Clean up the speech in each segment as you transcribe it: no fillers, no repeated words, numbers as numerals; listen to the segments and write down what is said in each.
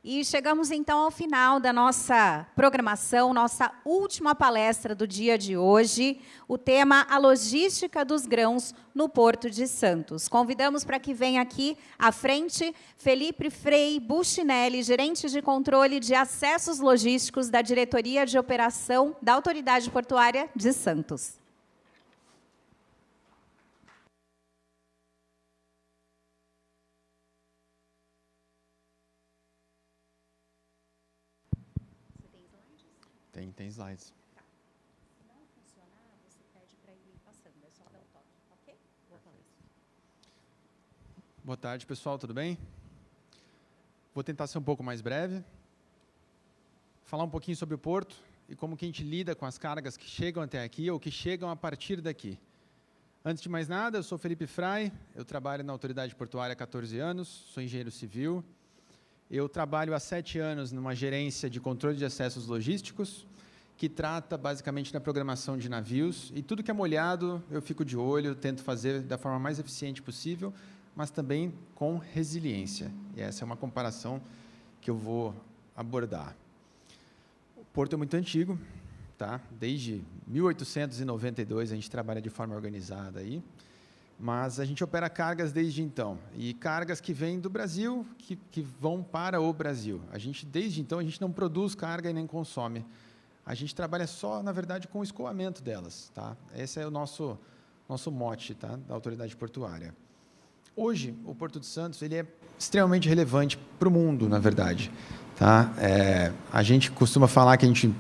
E chegamos, então, ao final da nossa programação, nossa última palestra do dia de hoje, o tema A Logística dos Grãos no Porto de Santos. Convidamos para que venha aqui à frente Felipe Frei Buchinelli, gerente de controle de acessos logísticos da Diretoria de Operação da Autoridade Portuária de Santos. Tem slides. Tá. Se não funcionar, você pede para ir passando, é só dar um toque, ok? Boa tarde, pessoal, tudo bem? Vou tentar ser um pouco mais breve. Falar um pouquinho sobre o porto e como que a gente lida com as cargas que chegam até aqui ou que chegam a partir daqui. Antes de mais nada, eu sou Felipe Frei, eu trabalho na Autoridade Portuária há 14 anos, sou engenheiro civil. Eu trabalho há 7 anos numa gerência de controle de acessos logísticos, que trata basicamente da programação de navios, e tudo que é molhado eu fico de olho, tento fazer da forma mais eficiente possível, mas também com resiliência. E essa é uma comparação que eu vou abordar. O porto é muito antigo, tá? Desde 1892 a gente trabalha de forma organizada aí, mas a gente opera cargas desde então, e cargas que vêm do Brasil, que vão para o Brasil. Desde então, a gente não produz carga e nem consome. A gente trabalha só, na verdade, com o escoamento delas. Tá? Esse é o nosso mote, tá? Da autoridade portuária. Hoje, o Porto de Santos ele é extremamente relevante para o mundo, na verdade. Tá? A gente costuma falar que a gente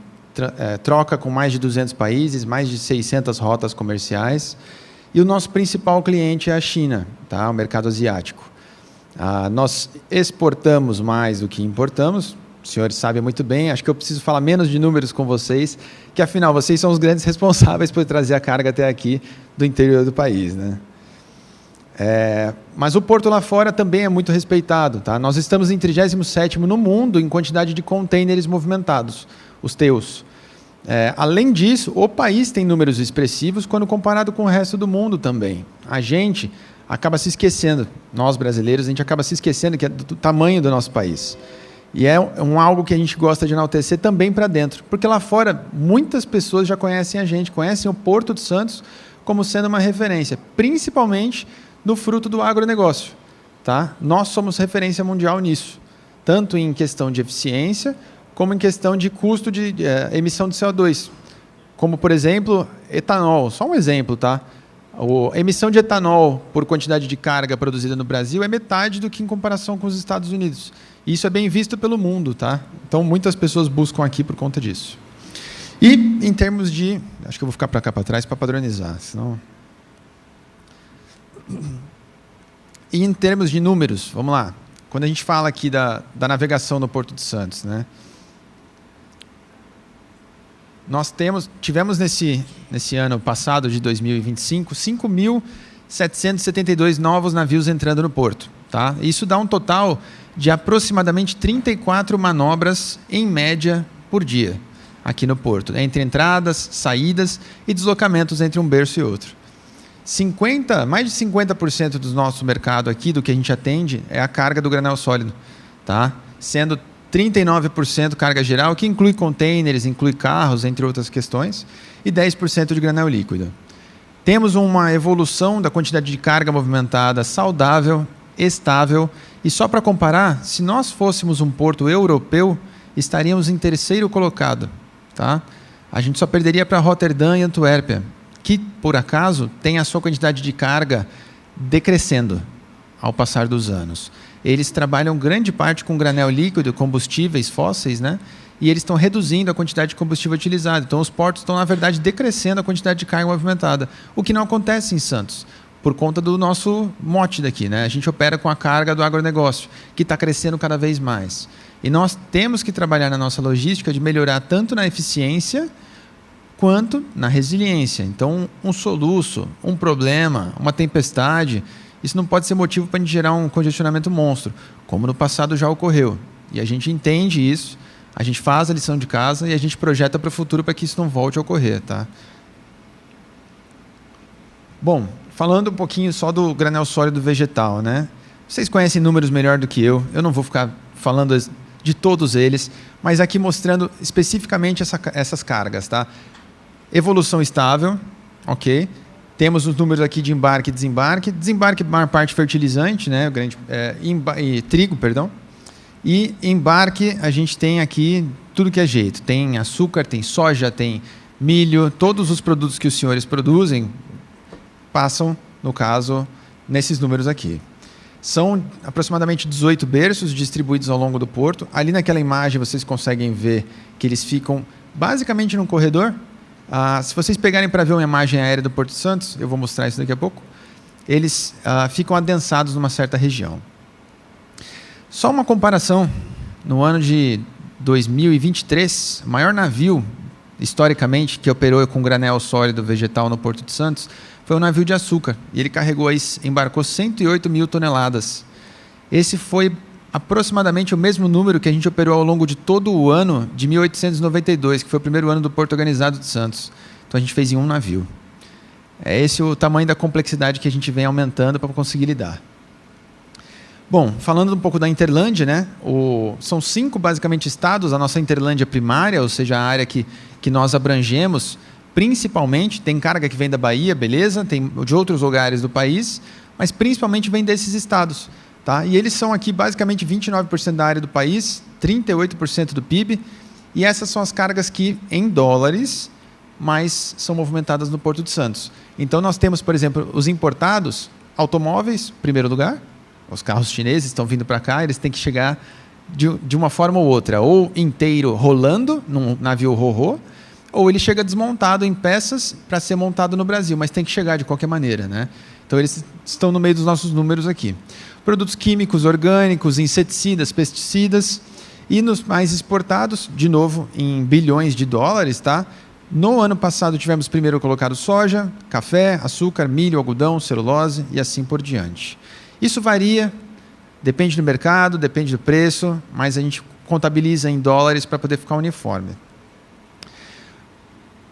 troca com mais de 200 países, mais de 600 rotas comerciais, e o nosso principal cliente é a China, tá? O mercado asiático. Nós exportamos mais do que importamos, os senhores sabem muito bem, acho que eu preciso falar menos de números com vocês, que afinal vocês são os grandes responsáveis por trazer a carga até aqui do interior do país, né? Mas o porto lá fora também é muito respeitado, tá? Nós estamos em 37º no mundo em quantidade de contêineres movimentados, os TEUs. Além disso, o país tem números expressivos quando comparado com o resto do mundo também. A gente acaba se esquecendo, nós brasileiros, a gente acaba se esquecendo que é do tamanho do nosso país. E é algo que a gente gosta de enaltecer também para dentro, porque lá fora muitas pessoas já conhecem a gente, conhecem o Porto de Santos como sendo uma referência, principalmente no fruto do agronegócio. Tá? Nós somos referência mundial nisso, tanto em questão de eficiência, como em questão de custo de emissão de CO2. Como, por exemplo, etanol. Só um exemplo, tá? A emissão de etanol por quantidade de carga produzida no Brasil é metade do que em comparação com os Estados Unidos. E isso é bem visto pelo mundo, tá? Então, muitas pessoas buscam aqui por conta disso. E, em termos de... Acho que eu vou ficar para cá para trás para padronizar, senão... E em termos de números, vamos lá. Quando a gente fala aqui da navegação no Porto de Santos, né? Nós tivemos nesse ano passado, de 2025, 5.772 novos navios entrando no porto. Tá? Isso dá um total de aproximadamente 34 manobras, em média, por dia, aqui no porto, entre entradas, saídas e deslocamentos entre um berço e outro. Mais de 50% do nosso mercado aqui, do que a gente atende, é a carga do granel sólido, tá? Sendo 39% carga geral, que inclui containers, inclui carros, entre outras questões, e 10% de granel líquido. Temos uma evolução da quantidade de carga movimentada saudável, estável, e só para comparar, se nós fôssemos um porto europeu, estaríamos em 3º colocado. Tá? A gente só perderia para Roterdã e Antuérpia, que, por acaso, tem a sua quantidade de carga decrescendo ao passar dos anos. Eles trabalham grande parte com granel líquido, combustíveis fósseis, né? E eles estão reduzindo a quantidade de combustível utilizado. Então, os portos estão, na verdade, decrescendo a quantidade de carga movimentada, o que não acontece em Santos, por conta do nosso mote daqui, né? A gente opera com a carga do agronegócio, que está crescendo cada vez mais. E nós temos que trabalhar na nossa logística de melhorar tanto na eficiência quanto na resiliência. Então, um soluço, um problema, uma tempestade... Isso não pode ser motivo para a gente gerar um congestionamento monstro, como no passado já ocorreu. E a gente entende isso, a gente faz a lição de casa e a gente projeta para o futuro para que isso não volte a ocorrer. Tá? Bom, falando um pouquinho só do granel sólido vegetal, né? Vocês conhecem números melhor do que eu não vou ficar falando de todos eles, mas aqui mostrando especificamente essas cargas. Tá? Evolução estável, ok. Temos os números aqui de embarque e desembarque. Desembarque, maior parte fertilizante, né? Trigo, perdão. E embarque, a gente tem aqui tudo que é jeito. Tem açúcar, tem soja, tem milho. Todos os produtos que os senhores produzem passam, no caso, nesses números aqui. São aproximadamente 18 berços distribuídos ao longo do porto. Ali naquela imagem vocês conseguem ver que eles ficam basicamente num corredor. Se vocês pegarem para ver uma imagem aérea do Porto de Santos, eu vou mostrar isso daqui a pouco, eles ficam adensados numa certa região. Só uma comparação, no ano de 2023, o maior navio, historicamente, que operou com granel sólido vegetal no Porto de Santos, foi um navio de açúcar, e ele embarcou 108 mil toneladas. Esse foi aproximadamente o mesmo número que a gente operou ao longo de todo o ano de 1892, que foi o primeiro ano do Porto Organizado de Santos. Então a gente fez em um navio. É esse o tamanho da complexidade que a gente vem aumentando para conseguir lidar. Bom, falando um pouco da Interlândia, né? São 5 basicamente estados, a nossa Interlândia primária, ou seja, a área que nós abrangemos, principalmente, tem carga que vem da Bahia, beleza, tem de outros lugares do país, mas principalmente vem desses estados. Tá? E eles são aqui basicamente 29% da área do país, 38% do PIB, e essas são as cargas que, em dólares, mais são movimentadas no Porto de Santos. Então nós temos, por exemplo, os importados, automóveis, em primeiro lugar, os carros chineses estão vindo para cá, eles têm que chegar de uma forma ou outra, ou inteiro rolando, num navio ro-ro, ou ele chega desmontado em peças para ser montado no Brasil, mas tem que chegar de qualquer maneira, né? Então eles estão no meio dos nossos números aqui. Produtos químicos, orgânicos, inseticidas, pesticidas, e nos mais exportados, de novo, em bilhões de dólares, tá? No ano passado tivemos primeiro colocado soja, café, açúcar, milho, algodão, celulose e assim por diante. Isso varia, depende do mercado, depende do preço, mas a gente contabiliza em dólares para poder ficar uniforme.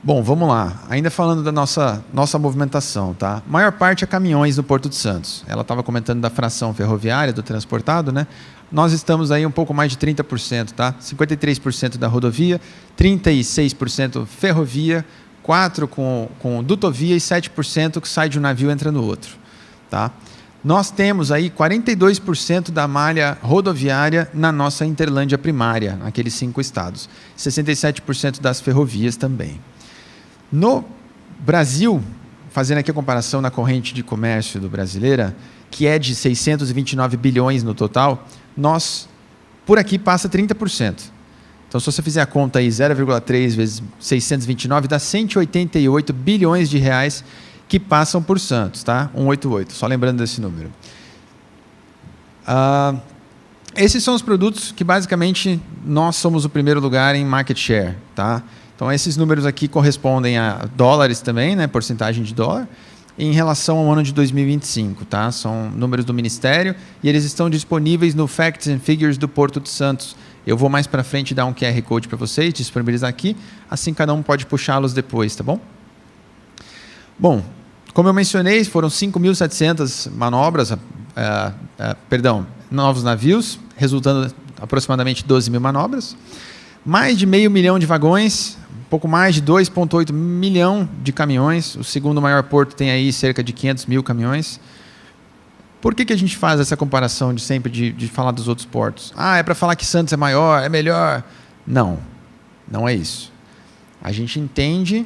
Bom, vamos lá. Ainda falando da nossa movimentação, tá? A maior parte é caminhões no Porto de Santos. Ela estava comentando da fração ferroviária, do transportado, né? Nós estamos aí um pouco mais de 30%, tá? 53% da rodovia, 36% ferrovia, 4% com dutovia e 7% que sai de um navio e entra no outro, tá? Nós temos aí 42% da malha rodoviária na nossa Interlândia primária, naqueles 5 estados. 67% das ferrovias também. No Brasil, fazendo aqui a comparação na corrente de comércio do Brasileira, que é de 629 bilhões no total, nós, por aqui, passa 30%. Então, se você fizer a conta aí, 0,3 vezes 629, dá 188 bilhões de reais que passam por Santos, tá? 188, só lembrando desse número. Esses são os produtos que, basicamente, nós somos o primeiro lugar em market share, tá? Então, esses números aqui correspondem a dólares também, né? Porcentagem de dólar, em relação ao ano de 2025, tá? São números do Ministério e eles estão disponíveis no Facts and Figures do Porto de Santos. Eu vou mais para frente dar um QR Code para vocês, disponibilizar aqui, assim cada um pode puxá-los depois, tá bom? Bom, como eu mencionei, foram 5.700 manobras, novos navios, resultando aproximadamente 12 mil manobras, mais de 500 mil de vagões, um pouco mais de 2,8 milhão de caminhões. O segundo maior porto tem aí cerca de 500 mil caminhões. Por que a gente faz essa comparação de falar dos outros portos? É para falar que Santos é maior, é melhor. Não, não é isso. A gente entende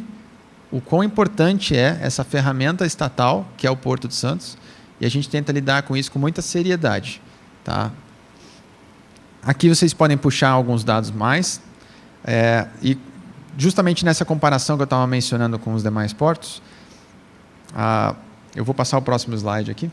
o quão importante é essa ferramenta estatal, que é o Porto de Santos, e a gente tenta lidar com isso com muita seriedade. Tá? Aqui vocês podem puxar alguns dados mais, e justamente nessa comparação que eu estava mencionando com os demais portos, eu vou passar o próximo slide aqui.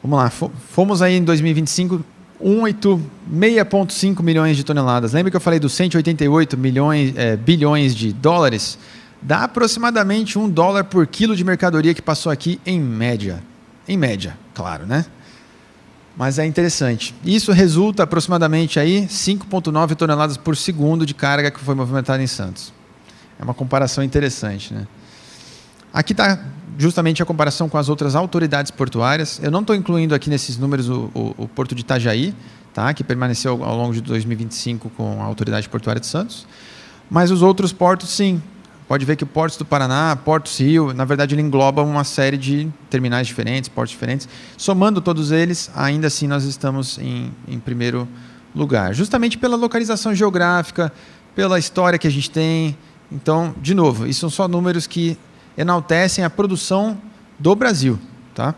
Vamos lá, fomos aí em 2025, 6,5 milhões de toneladas. Lembra que eu falei dos 188 bilhões de dólares? Dá aproximadamente $1 por quilo de mercadoria que passou aqui em média. Em média, claro, né? Mas é interessante. Isso resulta aproximadamente aí 5,9 toneladas por segundo de carga que foi movimentada em Santos. É uma comparação interessante, né? Aqui está justamente a comparação com as outras autoridades portuárias. Eu não estou incluindo aqui nesses números o Porto de Itajaí, tá? Que permaneceu ao longo de 2025 com a Autoridade Portuária de Santos. Mas os outros portos, sim. Pode ver que o Portos do Paraná, Portos Rio, na verdade ele engloba uma série de terminais diferentes, portos diferentes. Somando todos eles, ainda assim nós estamos em primeiro lugar. Justamente pela localização geográfica, pela história que a gente tem. Então, de novo, isso são só números que enaltecem a produção do Brasil, tá?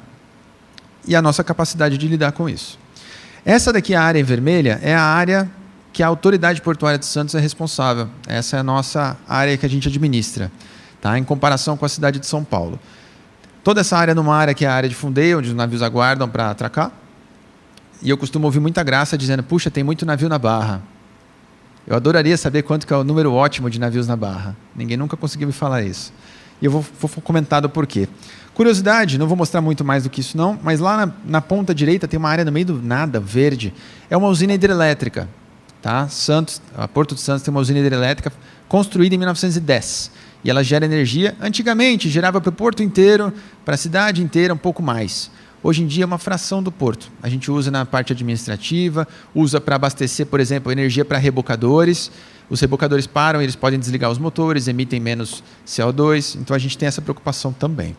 E a nossa capacidade de lidar com isso. Essa daqui, a área em vermelha, é a área que a Autoridade Portuária de Santos é responsável. Essa é a nossa área que a gente administra, tá? Em comparação com a cidade de São Paulo. Toda essa área numa área que é a área de fundeio, onde os navios aguardam para atracar. E eu costumo ouvir muita graça dizendo, puxa, tem muito navio na Barra. Eu adoraria saber quanto que é o número ótimo de navios na Barra. Ninguém nunca conseguiu me falar isso. E eu vou comentar do porquê. Curiosidade, não vou mostrar muito mais do que isso não, mas lá na ponta direita tem uma área no meio do nada, verde. É uma usina hidrelétrica. Tá? Santos, a Porto de Santos tem uma usina hidrelétrica construída em 1910. E ela gera energia. Antigamente, gerava para o porto inteiro, para a cidade inteira, um pouco mais. Hoje em dia é uma fração do porto. A gente usa na parte administrativa, usa para abastecer, por exemplo, energia para rebocadores. Os rebocadores param, eles podem desligar os motores, emitem menos CO2. Então a gente tem essa preocupação também.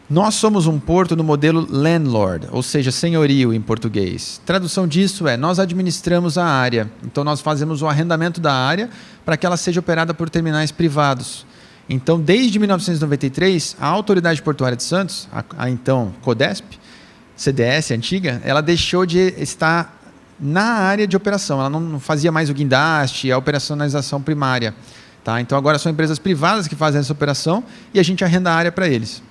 Nós somos um porto no modelo landlord, ou seja, senhorio em português. Tradução disso é, nós administramos a área. Então, nós fazemos o arrendamento da área para que ela seja operada por terminais privados. Então, desde 1993, a Autoridade Portuária de Santos, a então CODESP, CDS antiga, ela deixou de estar na área de operação. Ela não fazia mais o guindaste, a operacionalização primária. Tá? Então, agora são empresas privadas que fazem essa operação e a gente arrenda a área para eles.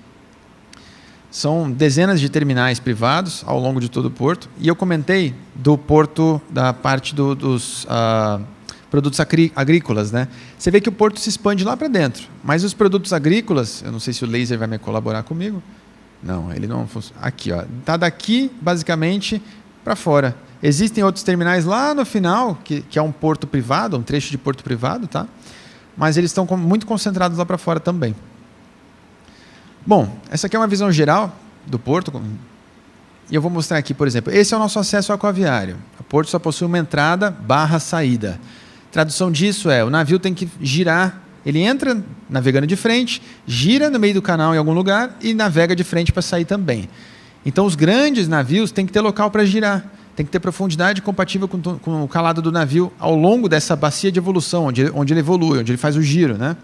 São dezenas de terminais privados ao longo de todo o porto. E eu comentei do porto, da parte dos produtos agrícolas, né? Você vê que o porto se expande lá para dentro. Mas os produtos agrícolas, eu não sei se o laser vai me colaborar comigo. Não, ele não funciona. Aqui, ó. Está daqui, basicamente, para fora. Existem outros terminais lá no final, que é um porto privado, um trecho de porto privado, tá? Mas eles estão muito concentrados lá para fora também. Bom, essa aqui é uma visão geral do porto. E eu vou mostrar aqui, por exemplo, esse é o nosso acesso aquaviário. O porto só possui uma entrada / saída. Tradução disso é, o navio tem que girar, ele entra navegando de frente, gira no meio do canal em algum lugar e navega de frente para sair também. Então, os grandes navios têm que ter local para girar, tem que ter profundidade compatível com o calado do navio ao longo dessa bacia de evolução, onde ele evolui, onde ele faz o giro, né?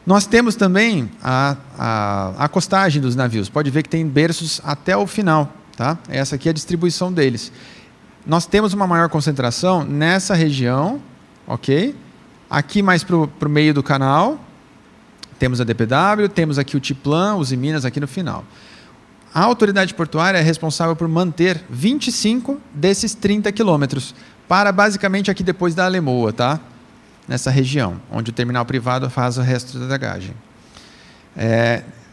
Nós temos também a acostagem dos navios. Pode ver que tem berços até o final. Tá? Essa aqui é a distribuição deles. Nós temos uma maior concentração nessa região. Okay? Aqui mais para o meio do canal. Temos a DPW, temos aqui o Tiplan, os Minas aqui no final. A autoridade portuária é responsável por manter 25 desses 30 quilômetros. Para basicamente aqui depois da Alemoa. Tá? Nessa região, onde o terminal privado faz o resto da dragagem.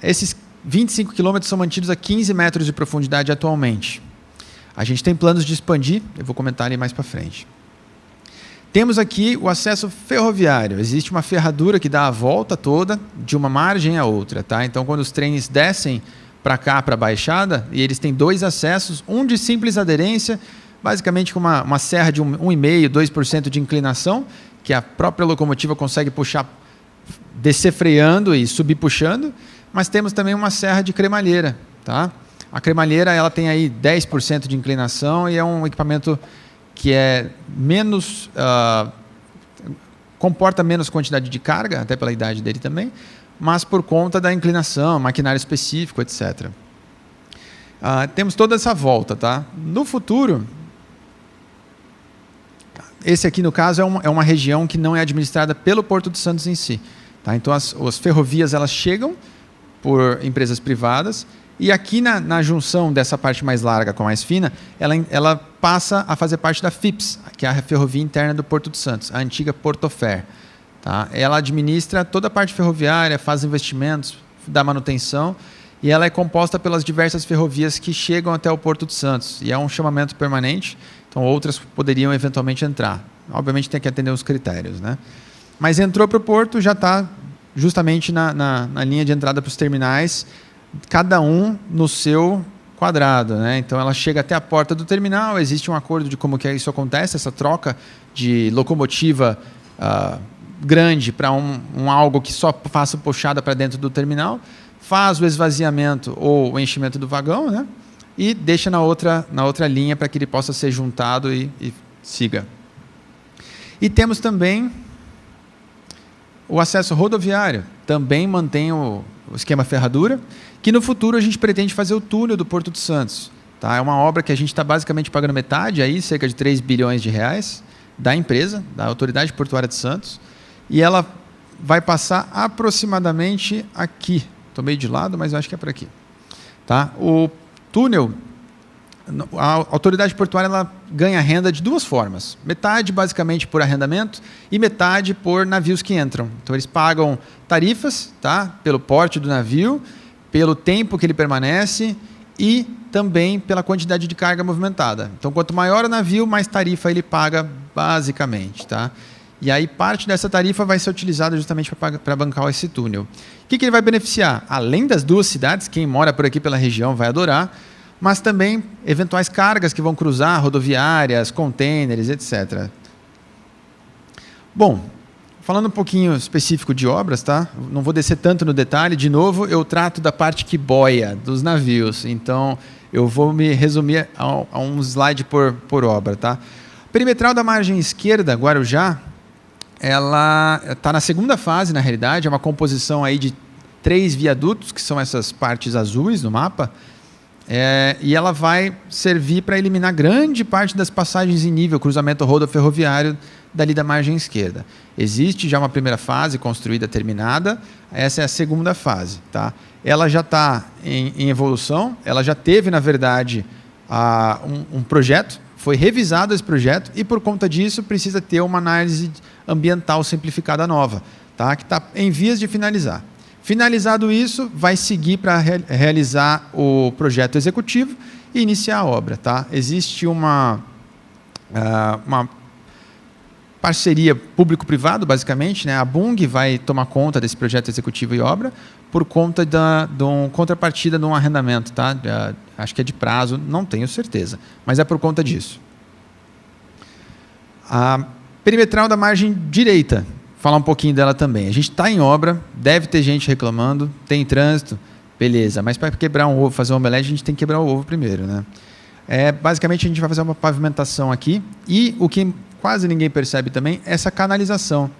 Esses 25 quilômetros são mantidos a 15 metros de profundidade atualmente. A gente tem planos de expandir, eu vou comentar ali mais para frente. Temos aqui o acesso ferroviário. Existe uma ferradura que dá a volta toda de uma margem à outra. Tá? Então, quando os trens descem para cá, para a Baixada, e eles têm dois acessos, um de simples aderência, basicamente com uma serra de 1,5%, 2% de inclinação, que a própria locomotiva consegue puxar, descer freando e subir puxando, mas temos também uma serra de cremalheira. Tá? A cremalheira ela tem aí 10% de inclinação e é um equipamento que é menos, comporta menos quantidade de carga, até pela idade dele também, mas por conta da inclinação, maquinário específico, etc. Temos toda essa volta. Tá? No futuro, esse aqui, no caso, é uma região que não é administrada pelo Porto de Santos em si. Tá? Então, as ferrovias elas chegam por empresas privadas e aqui na junção dessa parte mais larga com a mais fina, ela passa a fazer parte da FIPS, que é a Ferrovia Interna do Porto de Santos, a antiga Portofer. Tá? Ela administra toda a parte ferroviária, faz investimentos, dá manutenção e ela é composta pelas diversas ferrovias que chegam até o Porto de Santos. E é um chamamento permanente. Então, outras poderiam eventualmente entrar. Obviamente, tem que atender os critérios. Né? Mas entrou para o porto, já está justamente na linha de entrada para os terminais, cada um no seu quadrado, né? Então ela chega até a porta do terminal, existe um acordo de como que isso acontece, essa troca de locomotiva grande para um algo que só faça puxada para dentro do terminal, faz o esvaziamento ou o enchimento do vagão, né? E deixa na outra linha para que ele possa ser juntado e siga. E temos também o acesso rodoviário, também mantém o esquema ferradura, que no futuro a gente pretende fazer o túnel do Porto de Santos. Tá? É uma obra que a gente está basicamente pagando metade, aí, cerca de 3 bilhões de reais, da empresa, da Autoridade Portuária de Santos, e ela vai passar aproximadamente aqui. Estou meio de lado, mas eu acho que é por aqui. Tá? O túnel, a Autoridade Portuária ela ganha renda de duas formas. Metade, basicamente, por arrendamento e metade por navios que entram. Então, eles pagam tarifas, tá? Pelo porte do navio, pelo tempo que ele permanece e também pela quantidade de carga movimentada. Então, quanto maior o navio, mais tarifa ele paga, basicamente. Tá? E aí, parte dessa tarifa vai ser utilizada justamente para bancar esse túnel. O que ele vai beneficiar? Além das duas cidades, quem mora por aqui pela região vai adorar, mas também eventuais cargas que vão cruzar, rodoviárias, contêineres, etc. Bom, falando um pouquinho específico de obras, tá? Não vou descer tanto no detalhe. De novo, eu trato da parte que boia dos navios. Então, eu vou me resumir a um slide por obra. Tá? Perimetral da margem esquerda, Guarujá, ela está na segunda fase, na realidade. É uma composição aí de 3 viadutos, que são essas partes azuis no mapa. E ela vai servir para eliminar grande parte das passagens em nível, cruzamento rodoferroviário dali da margem esquerda. Existe já uma primeira fase construída, terminada, essa é a segunda fase. Tá? Ela já está em evolução, ela já teve, na verdade, um projeto, foi revisado esse projeto e, por conta disso, precisa ter uma análise ambiental simplificada nova, tá? Que está em vias de finalizar. Finalizado isso, vai seguir para realizar o projeto executivo e iniciar a obra. Tá? Existe uma parceria público-privado, basicamente. Né? A Bung vai tomar conta desse projeto executivo e obra por conta de uma contrapartida de um arrendamento. Tá? Acho que é de prazo, não tenho certeza, mas é por conta disso. A perimetral da margem direita. Falar um pouquinho dela também. A gente está em obra, deve ter gente reclamando, tem trânsito, beleza. Mas para quebrar um ovo, fazer um omelete, a gente tem que quebrar o ovo primeiro. Né? Basicamente, a gente vai fazer uma pavimentação aqui e o que quase ninguém percebe também é essa canalização.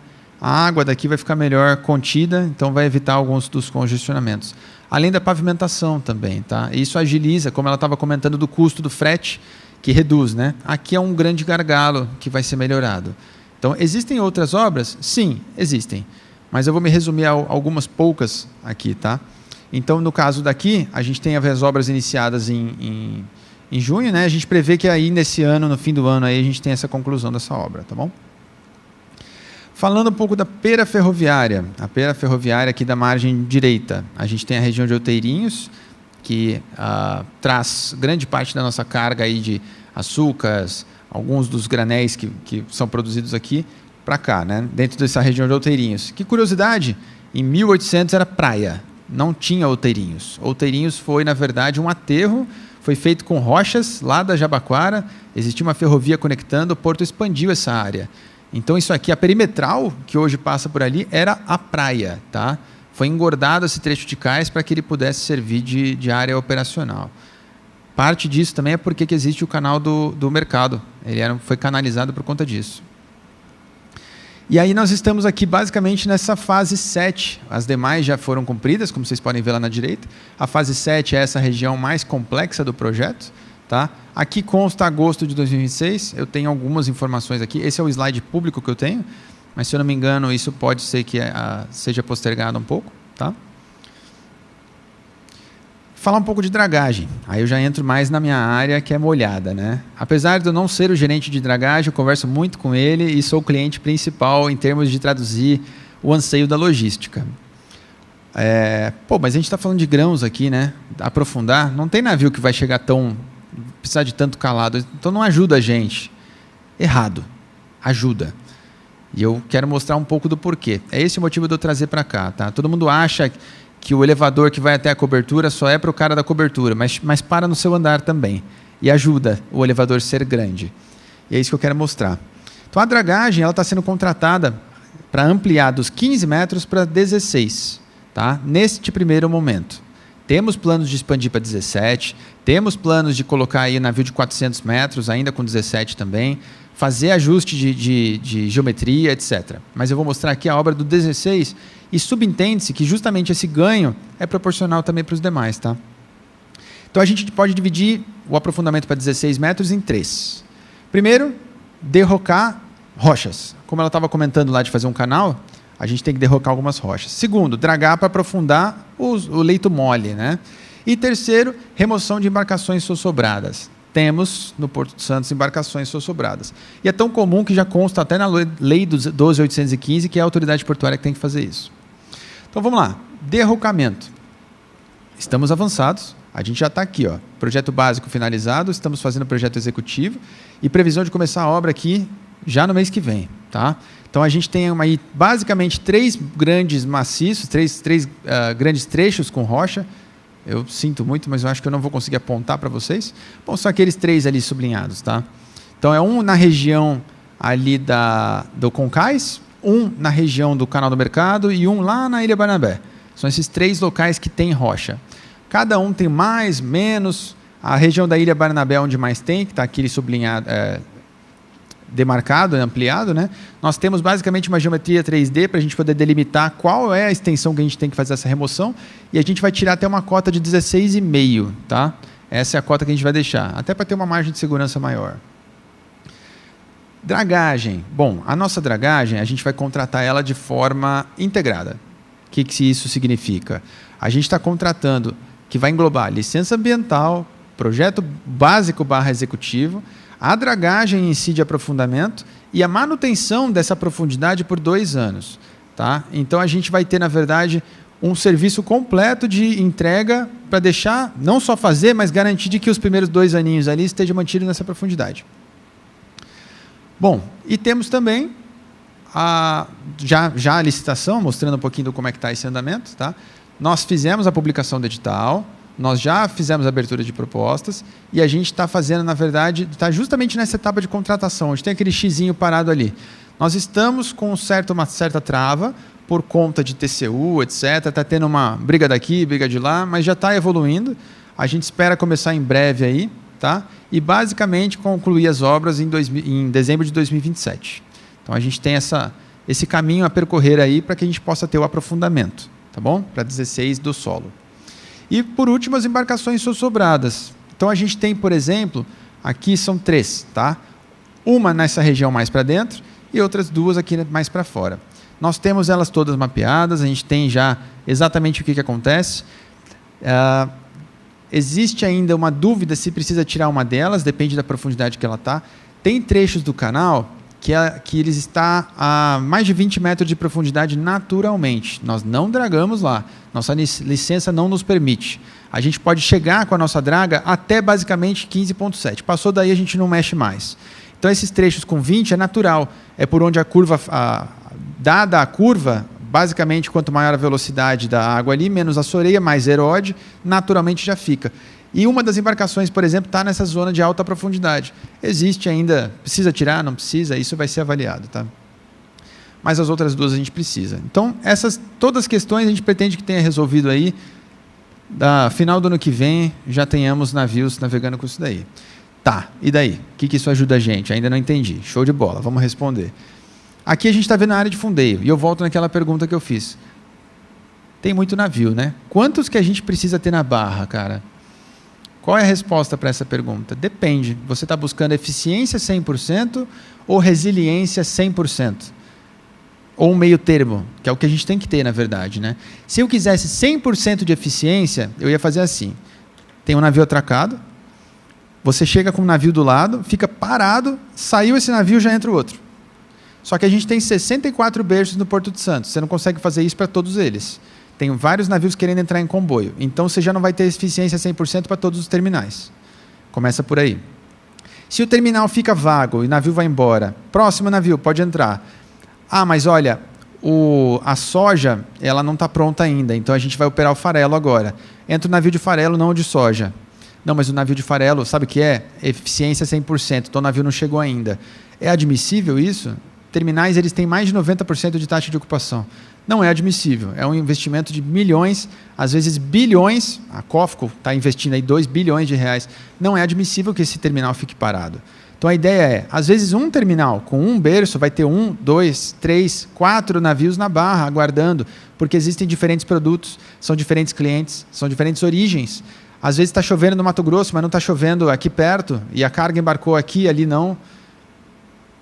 A água daqui vai ficar melhor contida, então vai evitar alguns dos congestionamentos. Além da pavimentação também. Tá? Isso agiliza, como ela estava comentando, do custo do frete, que reduz. Né? Aqui é um grande gargalo que vai ser melhorado. Então, existem outras obras? Sim, existem. Mas eu vou me resumir a algumas poucas aqui. Tá? Então, no caso daqui, a gente tem as obras iniciadas em junho. Né? A gente prevê que aí, nesse ano, no fim do ano, aí, a gente tem essa conclusão dessa obra. Tá bom? Falando um pouco da pera ferroviária. A pera ferroviária aqui da margem direita. A gente tem a região de Outeirinhos, que traz grande parte da nossa carga aí de açúcares, alguns dos granéis que são produzidos aqui para cá, né? Dentro dessa região de Outeirinhos. Que curiosidade, em 1800 era praia, não tinha Outeirinhos. Outeirinhos foi, na verdade, um aterro, foi feito com rochas lá da Jabaquara, existia uma ferrovia conectando, o porto expandiu essa área. Então, isso aqui, a perimetral, que hoje passa por ali, era a praia. Tá? Foi engordado esse trecho de cais para que ele pudesse servir de área operacional. Parte disso também é porque que existe o canal do mercado. Ele foi canalizado por conta disso. E aí nós estamos aqui basicamente nessa fase 7. As demais já foram cumpridas, como vocês podem ver lá na direita. A fase 7 é essa região mais complexa do projeto. Tá? Aqui consta agosto de 2026. Eu tenho algumas informações aqui. Esse é o slide público que eu tenho. Mas, se eu não me engano, isso pode ser que seja postergado um pouco. Tá? Falar um pouco de dragagem. Aí eu já entro mais na minha área, que é molhada. Né? Apesar de eu não ser o gerente de dragagem, eu converso muito com ele e sou o cliente principal em termos de traduzir o anseio da logística. Mas a gente está falando de grãos aqui, né? Aprofundar. Não tem navio que vai chegar precisar de tanto calado. Então não ajuda a gente. Errado. Ajuda. E eu quero mostrar um pouco do porquê. É esse o motivo de eu trazer para cá. Tá? Todo mundo acha que o elevador que vai até a cobertura só é para o cara da cobertura, mas para no seu andar também. E ajuda o elevador a ser grande. E é isso que eu quero mostrar. Então a dragagem está sendo contratada para ampliar dos 15 metros para 16, tá? Neste primeiro momento. Temos planos de expandir para 17, temos planos de colocar aí navio de 400 metros, ainda com 17 também, fazer ajuste de geometria, etc. Mas eu vou mostrar aqui a obra do 16 e subentende-se que justamente esse ganho é proporcional também para os demais. Tá? Então a gente pode dividir o aprofundamento para 16 metros em 3. Primeiro, derrocar rochas. Como ela estava comentando lá de fazer um canal, a gente tem que derrocar algumas rochas. Segundo, dragar para aprofundar o leito mole. Né? E terceiro, remoção de embarcações sossobradas. Temos no Porto de Santos embarcações sossobradas. E é tão comum que já consta até na lei do 12.815, que é a autoridade portuária que tem que fazer isso. Então vamos lá. Derrocamento. Estamos avançados. A gente já está aqui. Ó. Projeto básico finalizado. Estamos fazendo o projeto executivo. E previsão de começar a obra aqui já no mês que vem. Tá? Então a gente tem aí basicamente 3 grandes maciços, 3 grandes trechos com rocha. Eu sinto muito, mas eu acho que eu não vou conseguir apontar para vocês. Bom, são aqueles 3 ali sublinhados, tá? Então é um na região ali do Concais, um na região do Canal do Mercado e um lá na Ilha Barnabé. São esses 3 locais que tem rocha. Cada um tem mais, menos. A região da Ilha Barnabé é onde mais tem, que está aqui sublinhado, demarcado, ampliado, né? Nós temos basicamente uma geometria 3D para a gente poder delimitar qual é a extensão que a gente tem que fazer essa remoção e a gente vai tirar até uma cota de 16,5, tá? Essa é a cota que a gente vai deixar, até para ter uma margem de segurança maior. Dragagem. Bom, a nossa dragagem, a gente vai contratar ela de forma integrada. O que isso significa? A gente está contratando que vai englobar licença ambiental, projeto básico / executivo, a dragagem em si de aprofundamento e a manutenção dessa profundidade por 2 anos. Tá? Então, a gente vai ter, na verdade, um serviço completo de entrega para deixar, não só fazer, mas garantir de que os primeiros 2 aninhos ali estejam mantidos nessa profundidade. Bom, e temos também já a licitação, mostrando um pouquinho do como é que está esse andamento. Tá? Nós fizemos a publicação do edital, nós já fizemos a abertura de propostas e a gente está fazendo, na verdade, está justamente nessa etapa de contratação, onde tem aquele xizinho parado ali. Nós estamos com uma certa trava por conta de TCU, etc. Está tendo uma briga daqui, briga de lá, mas já está evoluindo. A gente espera começar em breve aí, tá? E basicamente concluir as obras em dezembro de 2027. Então a gente tem esse caminho a percorrer aí para que a gente possa ter o aprofundamento, tá bom? Para 16 do solo. E, por último, as embarcações sossobradas. Então, a gente tem, por exemplo, aqui são 3, tá? Uma nessa região mais para dentro e outras 2 aqui mais para fora. Nós temos elas todas mapeadas, a gente tem já exatamente o que acontece. Existe ainda uma dúvida se precisa tirar uma delas, depende da profundidade que ela está. Tem trechos do canal que eles estão a mais de 20 metros de profundidade naturalmente. Nós não dragamos lá. Nossa licença não nos permite. A gente pode chegar com a nossa draga até basicamente 15,7. Passou daí, a gente não mexe mais. Então, esses trechos com 20 é natural. É por onde a curva, dada a curva, basicamente, quanto maior a velocidade da água ali, menos a soreia, mais erode, naturalmente já fica. E uma das embarcações, por exemplo, está nessa zona de alta profundidade. Existe ainda, precisa tirar, não precisa, isso vai ser avaliado. Tá? Mas as outras 2 a gente precisa. Então, todas as questões a gente pretende que tenha resolvido aí. Final do ano que vem, já tenhamos navios navegando com isso daí. Tá, e daí? O que isso ajuda a gente? Ainda não entendi. Show de bola, vamos responder. Aqui a gente está vendo a área de fundeio, e eu volto naquela pergunta que eu fiz. Tem muito navio, né? Quantos que a gente precisa ter na barra, cara? Qual é a resposta para essa pergunta? Depende. Você está buscando eficiência 100% ou resiliência 100%? Ou um meio termo, que é o que a gente tem que ter, na verdade. Né? Se eu quisesse 100% de eficiência, eu ia fazer assim. Tem um navio atracado, você chega com um navio do lado, fica parado, saiu esse navio, já entra o outro. Só que a gente tem 64 berços no Porto de Santos. Você não consegue fazer isso para todos eles. Tem vários navios querendo entrar em comboio. Então, você já não vai ter eficiência 100% para todos os terminais. Começa por aí. Se o terminal fica vago e o navio vai embora, próximo navio, pode entrar. Ah, mas olha, a soja ela não está pronta ainda, então a gente vai operar o farelo agora. Entra o navio de farelo, não o de soja. Não, mas o navio de farelo, sabe o que é? Eficiência 100%, então o navio não chegou ainda. É admissível isso? Terminais eles têm mais de 90% de taxa de ocupação. Não é admissível. É um investimento de milhões, às vezes bilhões. A COFCO está investindo aí 2 bilhões de reais. Não é admissível que esse terminal fique parado. Então a ideia é, às vezes um terminal com um berço vai ter 1, 2, 3, 4 navios na barra aguardando, porque existem diferentes produtos, são diferentes clientes, são diferentes origens. Às vezes está chovendo no Mato Grosso, mas não está chovendo aqui perto, e a carga embarcou aqui, ali não.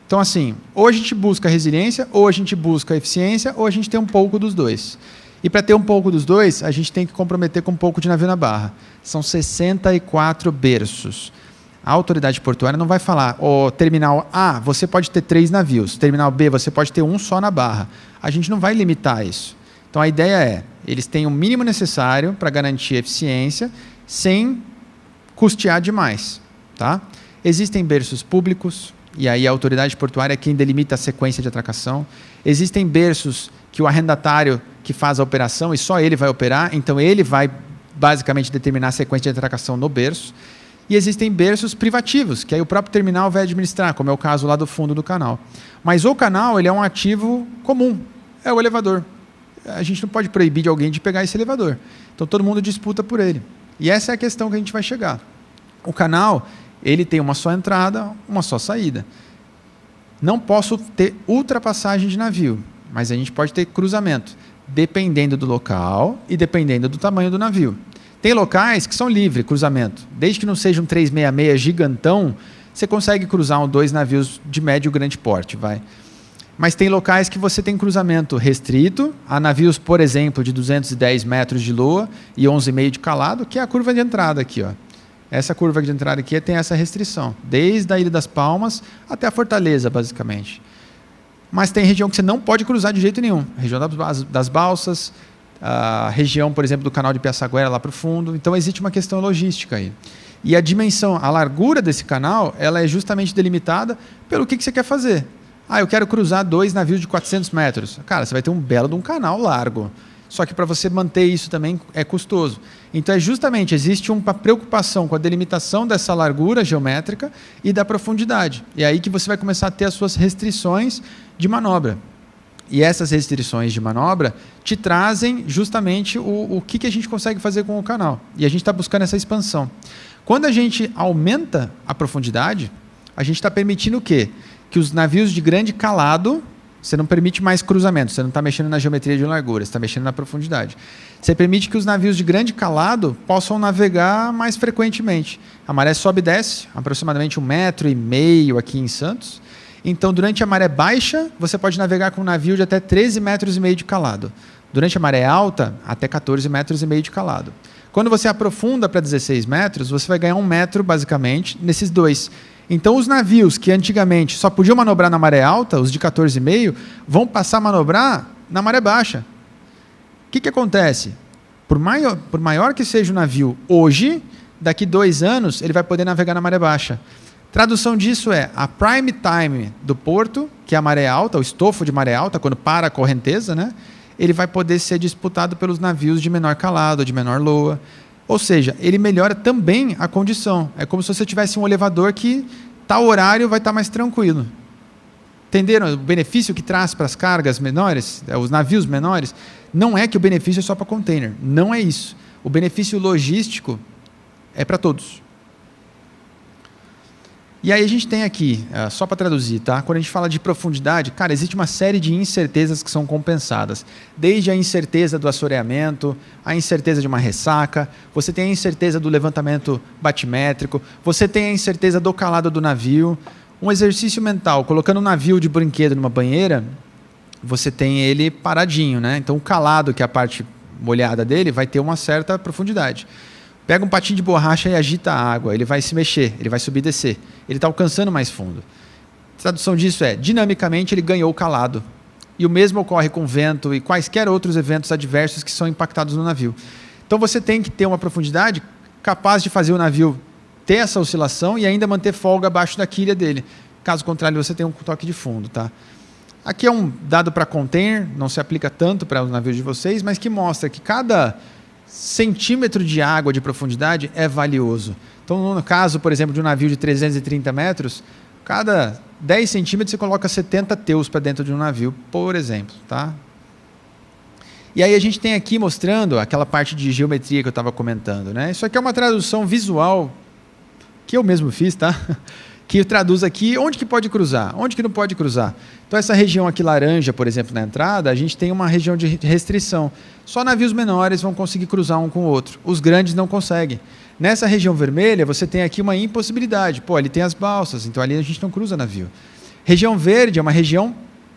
Então, assim, ou a gente busca resiliência, ou a gente busca eficiência, ou a gente tem um pouco dos dois. E para ter um pouco dos dois, a gente tem que comprometer com um pouco de navio na barra. São 64 berços. A autoridade portuária não vai falar, terminal A, você pode ter 3 navios, terminal B, você pode ter um só na barra. A gente não vai limitar isso. Então, a ideia é, eles têm o mínimo necessário para garantir eficiência, sem custear demais. Tá? Existem berços públicos, e aí a autoridade portuária é quem delimita a sequência de atracação. Existem berços que o arrendatário que faz a operação, e só ele vai operar, então ele vai basicamente determinar a sequência de atracação no berço. E existem berços privativos, que aí o próprio terminal vai administrar, como é o caso lá do fundo do canal. Mas o canal ele é um ativo comum, é o elevador. A gente não pode proibir de alguém de pegar esse elevador. Então todo mundo disputa por ele. E essa é a questão que a gente vai chegar. O canal ele tem uma só entrada, uma só saída. Não posso ter ultrapassagem de navio, mas a gente pode ter cruzamento, dependendo do local e dependendo do tamanho do navio. Tem locais que são livre cruzamento. Desde que não seja um 366 gigantão, você consegue cruzar 2 navios de médio e grande porte. Vai. Mas tem locais que você tem cruzamento restrito, a navios, por exemplo, de 210 metros de loa e 11,5 de calado, que é a curva de entrada aqui, ó. Essa curva de entrada aqui tem essa restrição, desde a Ilha das Palmas até a Fortaleza, basicamente. Mas tem região que você não pode cruzar de jeito nenhum. A região das Balsas, a região, por exemplo, do canal de Piaçaguera lá para o fundo. Então, existe uma questão logística aí. E a dimensão, a largura desse canal, ela é justamente delimitada pelo que você quer fazer. Ah, eu quero cruzar 2 navios de 400 metros. Cara, você vai ter um belo de um canal largo. Só que para você manter isso também é custoso. Então, existe uma preocupação com a delimitação dessa largura geométrica e da profundidade. E é aí que você vai começar a ter as suas restrições de manobra. E essas restrições de manobra te trazem justamente o que a gente consegue fazer com o canal. E a gente está buscando essa expansão. Quando a gente aumenta a profundidade, a gente está permitindo o quê? Que os navios de grande calado... Você não permite mais cruzamento, você não está mexendo na geometria de largura, você está mexendo na profundidade. Você permite que os navios de grande calado possam navegar mais frequentemente. A maré sobe e desce, aproximadamente 1,5 metro aqui em Santos. Então, durante a maré baixa, você pode navegar com um navio de até 13,5 metros de calado. Durante a maré alta, até 14,5 metros de calado. Quando você aprofunda para 16 metros, você vai ganhar 1 metro, basicamente, nesses dois. Então, os navios que antigamente só podiam manobrar na maré alta, os de 14,5, vão passar a manobrar na maré baixa. O que acontece? Por maior que seja o navio hoje, daqui 2 anos, ele vai poder navegar na maré baixa. Tradução disso é a prime time do porto, que é a maré alta, o estofo de maré alta, quando para a correnteza, né? Ele vai poder ser disputado pelos navios de menor calado, de menor loa. Ou seja, ele melhora também a condição. É como se você tivesse um elevador que tal horário vai estar mais tranquilo. Entenderam o benefício que traz para as cargas menores, os navios menores? Não é que o benefício é só para container. Não é isso. O benefício logístico é para todos. E aí a gente tem aqui, só para traduzir, tá? Quando a gente fala de profundidade, cara, existe uma série de incertezas que são compensadas. Desde a incerteza do assoreamento, a incerteza de uma ressaca, você tem a incerteza do levantamento batimétrico, você tem a incerteza do calado do navio. Um exercício mental, colocando um navio de brinquedo numa banheira, você tem ele paradinho, né? Então o calado, que é a parte molhada dele, vai ter uma certa profundidade. Pega um patinho de borracha e agita a água, ele vai se mexer, ele vai subir e descer. Ele está alcançando mais fundo. A tradução disso é, dinamicamente, ele ganhou o calado. E o mesmo ocorre com vento e quaisquer outros eventos adversos que são impactados no navio. Então você tem que ter uma profundidade capaz de fazer o navio ter essa oscilação e ainda manter folga abaixo da quilha dele. Caso contrário, você tem um toque de fundo. Tá? Aqui é um dado para container, não se aplica tanto para os navios de vocês, mas que mostra que cada centímetro de água de profundidade é valioso. Então, no caso, por exemplo, de um navio de 330 metros, cada 10 centímetros você coloca 70 teus para dentro de um navio, por exemplo. Tá? E aí a gente tem aqui mostrando aquela parte de geometria que eu estava comentando. Né? Isso aqui é uma tradução visual que eu mesmo fiz, tá? Que traduz aqui onde que pode cruzar, onde que não pode cruzar. Então, essa região aqui laranja, por exemplo, na entrada, a gente tem uma região de restrição. Só navios menores vão conseguir cruzar um com o outro. Os grandes não conseguem. Nessa região vermelha, você tem aqui uma impossibilidade. Pô, ali tem as balsas, então ali a gente não cruza navio. Região verde é uma região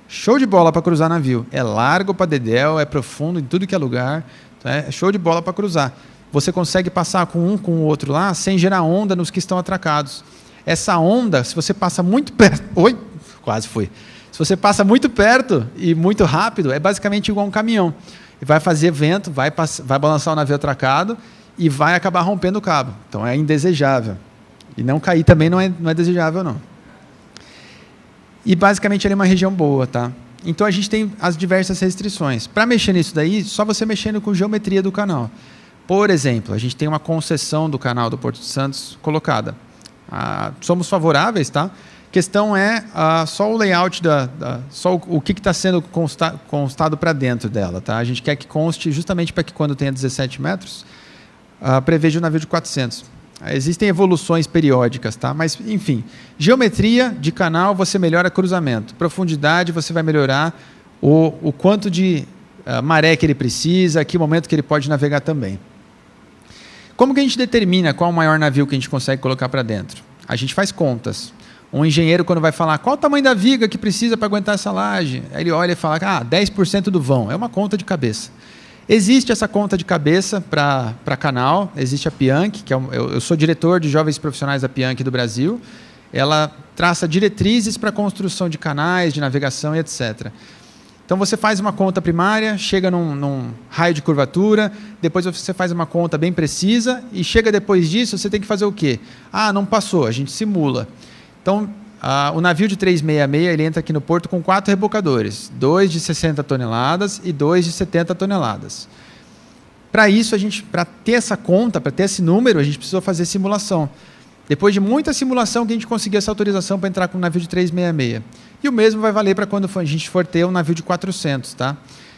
show de bola para cruzar navio. É largo para dedéu, é profundo em tudo que é lugar. Então é show de bola para cruzar. Você consegue passar com um com o outro lá, sem gerar onda nos que estão atracados. Essa onda, se você passa muito perto... Oi, quase foi. Se você passa muito perto e muito rápido, é basicamente igual um caminhão. E vai fazer vento, vai balançar o navio atracado e vai acabar rompendo o cabo. Então é indesejável. E não cair também não é desejável, não. E basicamente ele é uma região boa, tá? Então a gente tem as diversas restrições. Para mexer nisso daí, só você mexendo com geometria do canal. Por exemplo, a gente tem uma concessão do canal do Porto de Santos colocada. Somos favoráveis, tá? A questão é só o layout, só o que está sendo constado para dentro dela. Tá? A gente quer que conste justamente para que quando tenha 17 metros, preveja um navio de 400. Existem evoluções periódicas, tá? Mas, enfim, geometria de canal você melhora cruzamento. Profundidade você vai melhorar o quanto de maré que ele precisa, que momento que ele pode navegar também. Como que a gente determina qual o maior navio que a gente consegue colocar para dentro? A gente faz contas. Um engenheiro, quando vai falar qual o tamanho da viga que precisa para aguentar essa laje, aí ele olha e fala, 10% do vão. É uma conta de cabeça. Existe essa conta de cabeça para canal, existe a Pianchi, que eu sou diretor de jovens profissionais da Pianchi do Brasil. Ela traça diretrizes para a construção de canais, de navegação e etc. Então, você faz uma conta primária, chega num raio de curvatura, depois você faz uma conta bem precisa e chega depois disso, você tem que fazer o quê? Não passou, a gente simula. Então, o navio de 366 ele entra aqui no porto com 4 rebocadores, 2 de 60 toneladas e 2 de 70 toneladas. Para isso, para ter essa conta, para ter esse número, a gente precisou fazer simulação. Depois de muita simulação que a gente conseguiu essa autorização para entrar com um navio de 366. E o mesmo vai valer para quando a gente for ter um navio de 400. Tá?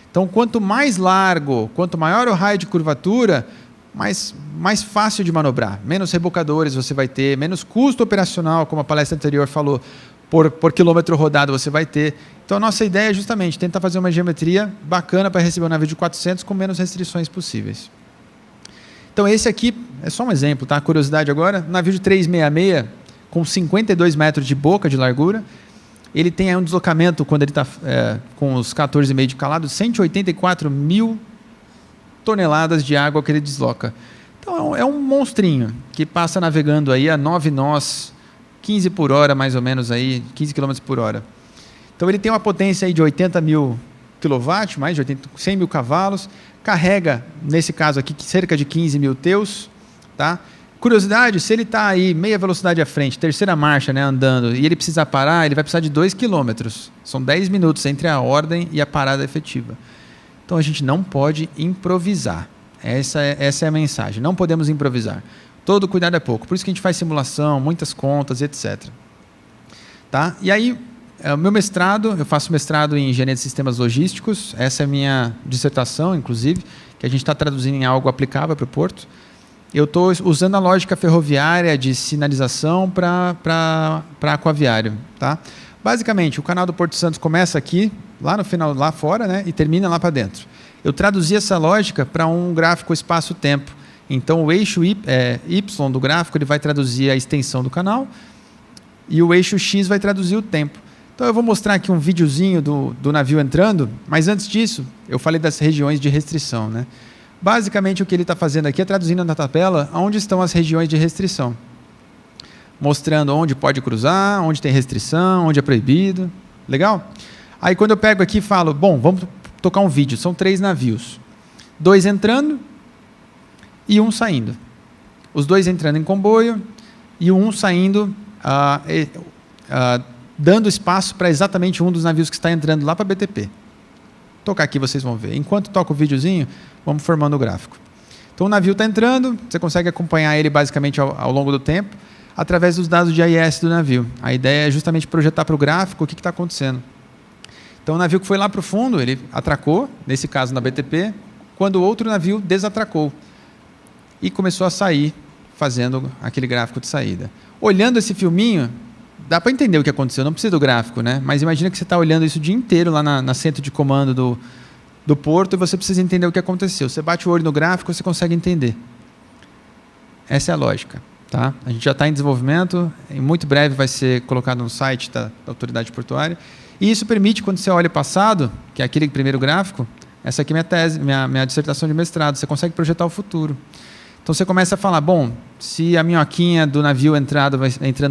Então, quanto mais largo, quanto maior o raio de curvatura, mais fácil de manobrar. Menos rebocadores você vai ter, menos custo operacional, como a palestra anterior falou, por quilômetro rodado você vai ter. Então, a nossa ideia é justamente tentar fazer uma geometria bacana para receber um navio de 400 com menos restrições possíveis. Então, esse aqui é só um exemplo, tá? Curiosidade agora, navio de 366, com 52 metros de boca de largura, ele tem aí um deslocamento, quando ele está com os 14,5 de calado, 184 mil toneladas de água que ele desloca. Então, é um monstrinho que passa navegando aí a 9 nós, 15 por hora, mais ou menos, aí, 15 km por hora. Então, ele tem uma potência aí de 80 mil kW, mais de 100 mil cavalos, carrega, nesse caso aqui, cerca de 15 mil teus. Tá? Curiosidade, se ele está aí meia velocidade à frente, terceira marcha, né, andando, e ele precisar parar, ele vai precisar de 2 km. São 10 minutos entre a ordem e a parada efetiva. Então, a gente não pode improvisar. Essa é a mensagem. Não podemos improvisar. Todo cuidado é pouco. Por isso que a gente faz simulação, muitas contas, etc. Tá? E aí, o meu mestrado, eu faço mestrado em Engenharia de Sistemas Logísticos. Essa é a minha dissertação, inclusive, que a gente está traduzindo em algo aplicável para o Porto. Eu estou usando a lógica ferroviária de sinalização para aquaviário. Tá? Basicamente, o canal do Porto Santos começa aqui, lá no final, lá fora, né, e termina lá para dentro. Eu traduzi essa lógica para um gráfico espaço-tempo. Então, o eixo Y do gráfico ele vai traduzir a extensão do canal e o eixo X vai traduzir o tempo. Então, eu vou mostrar aqui um videozinho do navio entrando, mas antes disso, eu falei das regiões de restrição. Né? Basicamente, o que ele está fazendo aqui é traduzindo na tabela onde estão as regiões de restrição. Mostrando onde pode cruzar, onde tem restrição, onde é proibido. Legal? Aí, quando eu pego aqui e falo, bom, vamos tocar um vídeo. São 3 navios. 2 entrando e 1 saindo. Os 2 entrando em comboio e o 1 saindo dando espaço para exatamente um dos navios que está entrando lá para BTP. Vou tocar aqui, vocês vão ver. Enquanto toca o videozinho, vamos formando o gráfico. Então, o navio está entrando, você consegue acompanhar ele basicamente ao longo do tempo, através dos dados de AIS do navio. A ideia é justamente projetar para o gráfico o que está acontecendo. Então, o navio que foi lá para o fundo, ele atracou, nesse caso na BTP, quando o outro navio desatracou e começou a sair, fazendo aquele gráfico de saída. Olhando esse filminho, dá para entender o que aconteceu, não precisa do gráfico, né? Mas imagina que você está olhando isso o dia inteiro lá na centro de comando do porto e você precisa entender o que aconteceu. Você bate o olho no gráfico, você consegue entender. Essa é a lógica. Tá? A gente já está em desenvolvimento, em muito breve vai ser colocado no site da autoridade portuária. E isso permite, quando você olha o passado, que é aquele primeiro gráfico, essa aqui é minha tese, minha dissertação de mestrado, você consegue projetar o futuro. Então você começa a falar, bom, se a minhoquinha do navio entrando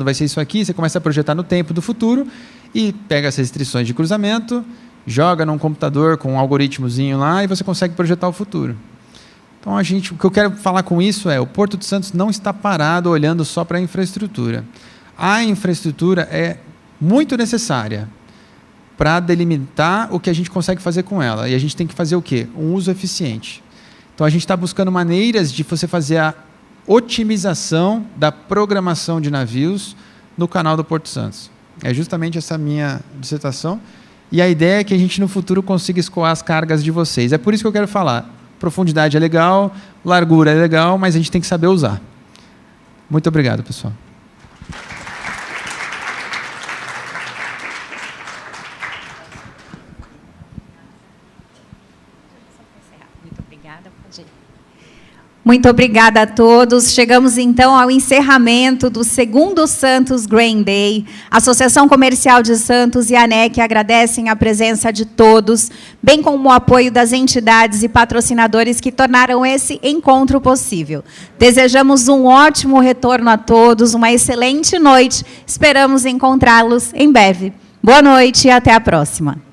vai ser isso aqui, você começa a projetar no tempo do futuro e pega as restrições de cruzamento, joga num computador com um algoritmozinho lá e você consegue projetar o futuro. Então, o que eu quero falar com isso é, o Porto de Santos não está parado olhando só para a infraestrutura. A infraestrutura é muito necessária para delimitar o que a gente consegue fazer com ela. E a gente tem que fazer o quê? Um uso eficiente. Então, a gente está buscando maneiras de você fazer a otimização da programação de navios no canal do Porto Santos. É justamente essa minha dissertação. E a ideia é que a gente, no futuro, consiga escoar as cargas de vocês. É por isso que eu quero falar. Profundidade é legal, largura é legal, mas a gente tem que saber usar. Muito obrigado, pessoal. Muito obrigada. Muito obrigada a todos. Chegamos, então, ao encerramento do 2º Santos Grain Day. A Associação Comercial de Santos e a ANEC agradecem a presença de todos, bem como o apoio das entidades e patrocinadores que tornaram esse encontro possível. Desejamos um ótimo retorno a todos, uma excelente noite. Esperamos encontrá-los em breve. Boa noite e até a próxima.